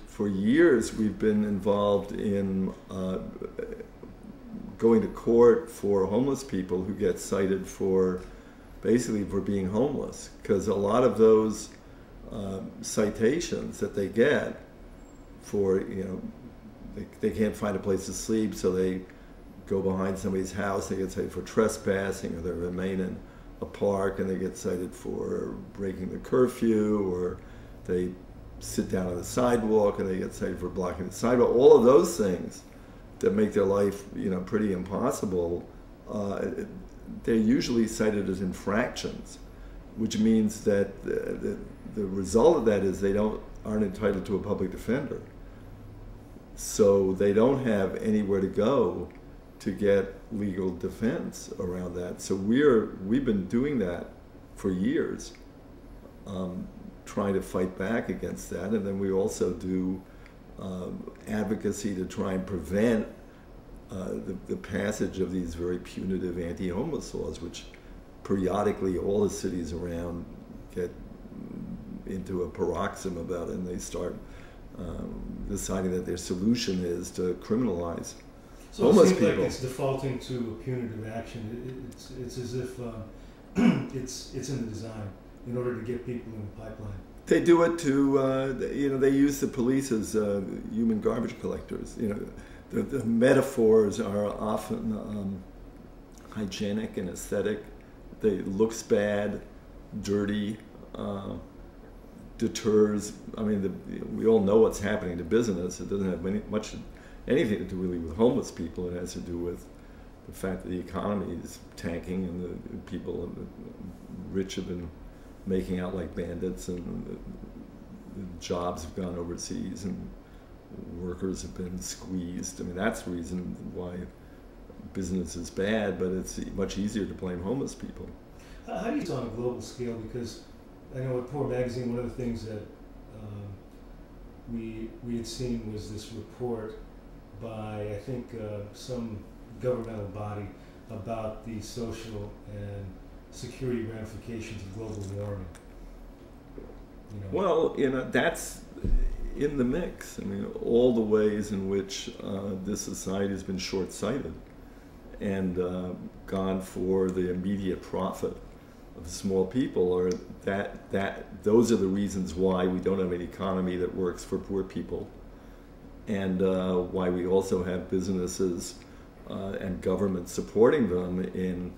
for years we've been involved in going to court for homeless people who get cited for basically for being homeless, because a lot of those citations that they get for, they can't find a place to sleep, so they go behind somebody's house, they get cited for trespassing, or they remain in a park and they get cited for breaking the curfew, or they sit down on the sidewalk and they get cited for blocking the sidewalk. All of those things that make their life, pretty impossible, they're usually cited as infractions, which means that the result of that is they aren't entitled to a public defender. So they don't have anywhere to go to get legal defense around that. So we've been doing that for years, trying to fight back against that. And then we also do advocacy to try and prevent the passage of these very punitive anti-homeless laws, which periodically all the cities around get into a paroxysm about it, and they start deciding that their solution is to criminalize homeless people. So it seems like it's defaulting to a punitive action. It's as if it's in the design in order to get people in the pipeline. They do it to, they use the police as human garbage collectors. The metaphors are often hygienic and aesthetic. It looks bad, dirty, deters. I mean, we all know what's happening to business. It doesn't have anything to do really with homeless people. It has to do with the fact that the economy is tanking and the people, the rich, have been making out like bandits, and the jobs have gone overseas, and workers have been squeezed. I mean, that's the reason why business is bad, but it's much easier to blame homeless people. How do you do it on a global scale? Because I know at Poor Magazine, one of the things that we had seen was this report by, I think, some governmental body about the social and security ramifications of global warming. Well, that's in the mix. I mean, all the ways in which this society has been short-sighted and gone for the immediate profit of small people, or those are the reasons why we don't have an economy that works for poor people, and why we also have businesses and government supporting them in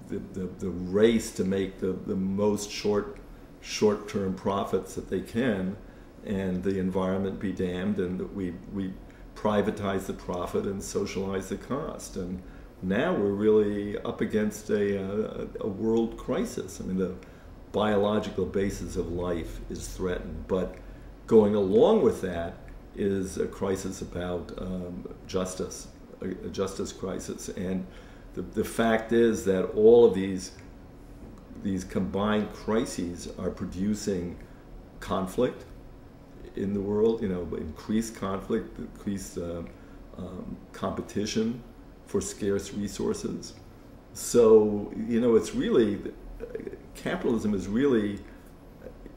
the race to make the most short-term profits that they can, and the environment be damned, and that we privatize the profit and socialize the cost. And now we're really up against a world crisis. I mean, the biological basis of life is threatened, but going along with that is a crisis about justice, a justice crisis. And the fact is that all of these combined crises are producing conflict in the world, increased conflict, increased competition for scarce resources. So, it's really, capitalism is really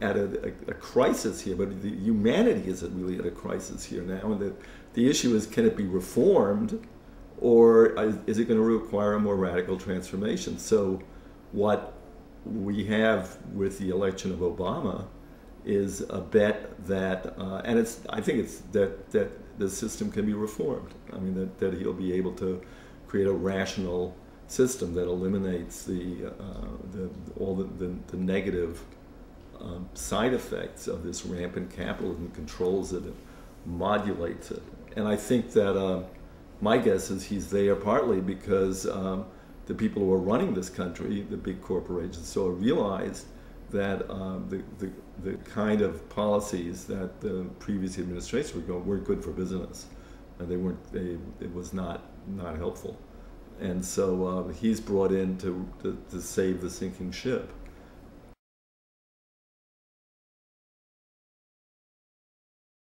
at a crisis here, but humanity is really at a crisis here now. And the issue is, can it be reformed, or is it going to require a more radical transformation? So what we have with the election of Obama is a bet that, and I think it's that the system can be reformed. I mean, that he'll be able to create a rational system that eliminates all the negative side effects of this rampant capitalism, controls it, and modulates it. And I think that my guess is he's there partly because the people who are running this country, the big corporations, so realized that the kind of policies that the previous administration were going weren't good for business, and it was not helpful, and so he's brought in to save the sinking ship.